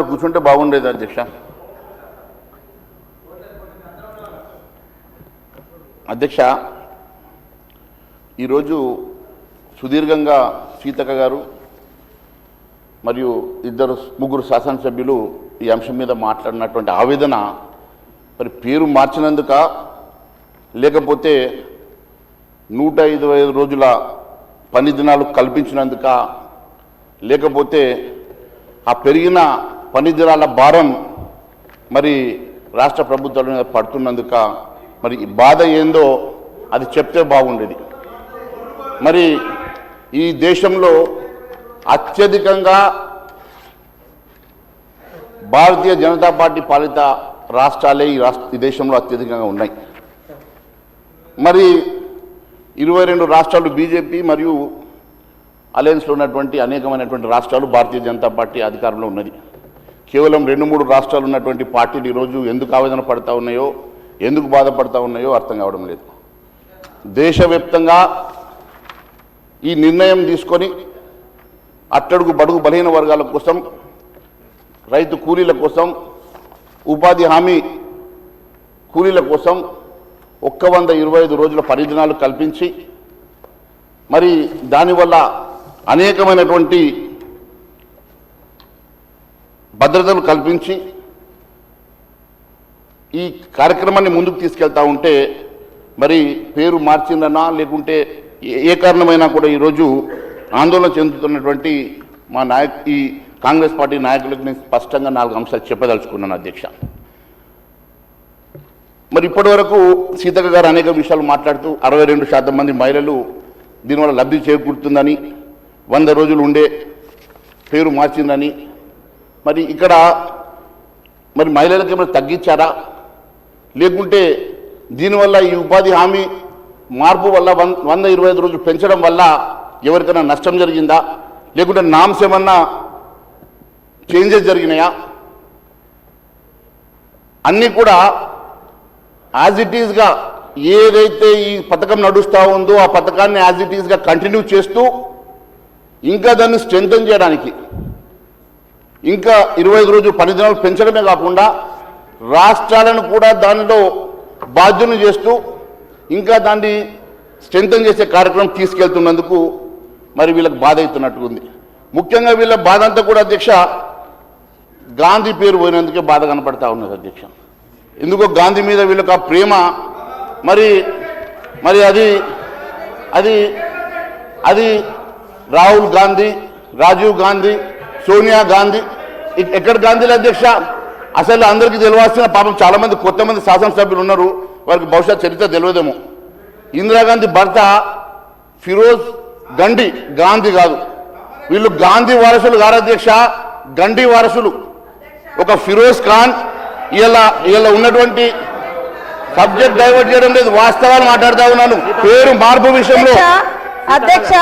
కూర్చుంటే బాగుండేది అధ్యక్ష. అధ్యక్ష, ఈరోజు సుదీర్ఘంగా సీతక్క గారు మరియు ముగ్గురు శాసనసభ్యులు ఈ అంశం మీద మాట్లాడినటువంటి ఆవేదన మరి పేరు మార్చినందుక, లేకపోతే 125 రోజుల పని దినాలు కల్పించినందుక, లేకపోతే ఆ పెరిగిన పని దినాల భారం మరి రాష్ట్ర ప్రభుత్వాల మీద పడుతున్నందుక, మరి ఈ బాధ ఏందో అది చెప్తే బాగుండేది. మరి ఈ దేశంలో అత్యధికంగా భారతీయ జనతా పార్టీ పాలిత రాష్ట్రాలే ఈ దేశంలో అత్యధికంగా ఉన్నాయి. మరి 22 రాష్ట్రాలు బీజేపీ మరియు అలయన్స్లో ఉన్నటువంటి అనేకమైనటువంటి రాష్ట్రాలు భారతీయ జనతా పార్టీ అధికారంలో ఉన్నది. కేవలం 2-3 రాష్ట్రాలు ఉన్నటువంటి పార్టీలు ఈరోజు ఎందుకు ఆవేదన పడుతూ ఉన్నాయో, ఎందుకు బాధపడుతూ ఉన్నాయో అర్థం కావడం లేదు. దేశవ్యాప్తంగా ఈ నిర్ణయం తీసుకొని అట్టడుగు బడుగు బలహీన వర్గాల కోసం, రైతు కూలీల కోసం, ఉపాధి హామీ కూలీల కోసం 125 రోజుల పరిదినాలు కల్పించి, మరి దానివల్ల అనేకమైనటువంటి భద్రతలు కల్పించి ఈ కార్యక్రమాన్ని ముందుకు తీసుకెళ్తా ఉంటే, మరి పేరు మార్చిందన్నా లేకుంటే ఏ కారణమైనా కూడా ఈరోజు ఆందోళన చెందుతున్నటువంటి మా ఈ కాంగ్రెస్ పార్టీ నాయకులకు నేను స్పష్టంగా 4 అంశాలు చెప్పదలుచుకున్నాను అధ్యక్ష. మరి ఇప్పటి వరకు సీతక్క గారు అనేక విషయాలు మాట్లాడుతూ 62% మంది మహిళలు దీనివల్ల లబ్ధి చేకూరుతుందని, 100 రోజులు ఉండే పేరు మార్చిందని, మరి ఇక్కడ మరి మహిళలకు ఏమైనా తగ్గించారా, లేకుంటే దీనివల్ల ఈ ఉపాధి హామీ మార్పు వల్ల 125 రోజులు పెంచడం వల్ల ఎవరికైనా నష్టం జరిగిందా, లేకుంటే నామ్స్ ఏమన్నా చేంజెస్ జరిగినాయా, అన్నీ కూడా యాజ్ ఇట్ ఈజ్గా ఏదైతే ఈ పథకం నడుస్తూ ఉందో ఆ పథకాన్ని యాజ్ ఇట్ ఈజ్గా కంటిన్యూ చేస్తూ ఇంకా దాన్ని స్ట్రెంథన్ చేయడానికి ఇంకా 25 రోజులు పని దినాలు పెంచడమే కాకుండా రాష్ట్రాలను కూడా దానిలో బాధ్యులను చేస్తూ ఇంకా దాన్ని స్ట్రెంథన్ చేసే కార్యక్రమం తీసుకెళ్తున్నందుకు మరి వీళ్ళకి బాధ అవుతున్నట్టుగా. ముఖ్యంగా వీళ్ళ బాధ అంతా కూడా అధ్యక్ష గాంధీ పేరు పోయినందుకే బాధ కనపడతా ఉన్నది అధ్యక్ష. ఎందుకో గాంధీ మీద వీళ్ళకి ఆ ప్రేమ మరి మరి అది అది అది రాహుల్ గాంధీ, రాజీవ్ గాంధీ, సోనియా గాంధీ, ఎక్కడ గాంధీలు అధ్యక్ష? అసలు అందరికీ తెలియాల్సిన పాపం చాలామంది కొంతమంది శాసనసభ్యులు ఉన్నారు, వారికి బహుశా చరిత్ర తెలియదేమో. ఇందిరాగాంధీ భర్త ఫిరోజ్ గండి, గాంధీ కాదు. వీళ్ళు గాంధీ వారసులు కాదు అధ్యక్ష, గండి వారసులు. ఒక ఫిరోజ్ ఖాన్ ఇలా ఉన్నటువంటి సబ్జెక్ట్ డైవర్ట్ చేయడం లేదు, వాస్తవాలు మాట్లాడుతూ ఉన్నాను. పేరు మార్పు విషయంలో అధ్యక్ష